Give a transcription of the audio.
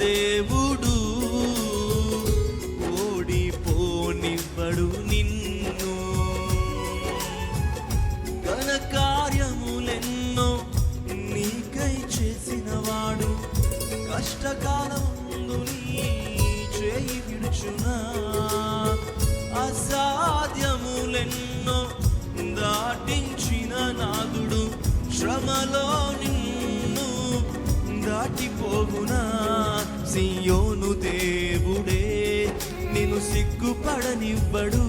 దేవుడు ఓడిపోనివ్వడు నిన్ను. ఘన కార్యములెన్నో నీకై చేసినవాడు కష్టకాలముందు నీ చేయి విడుచునా. అసాధ్యములెన్నో దాటించిన నాదుడు శ్రమలో నిన్ను దాటిపోగునా. సియోను దేవుడే నిన్ను సిగ్గుపడనివ్వడు.